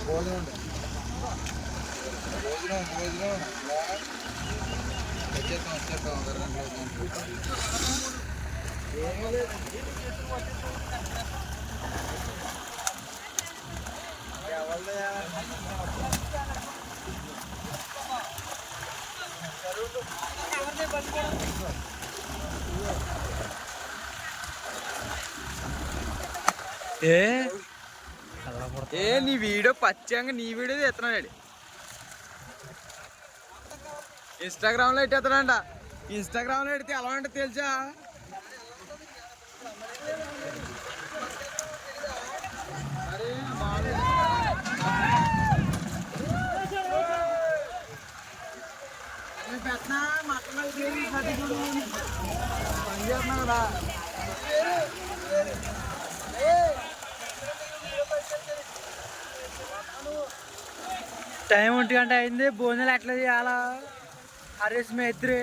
భోజనం భోజనం భోజనం వచ్చేస్తాం నీ వీడియో పచ్చంగా నీ వీడియో ఎత్తున్నాడు ఇన్స్టాగ్రామ్ లో ఎట్టేస్తాడంట ఇన్స్టాగ్రామ్ లో ఎడితే ఎలా ఉంటుంది తెలుసా కదా టైం 1 గంట అయింది భోజనాలు ఎట్లా చేయాలా హరీష్ మేత్రి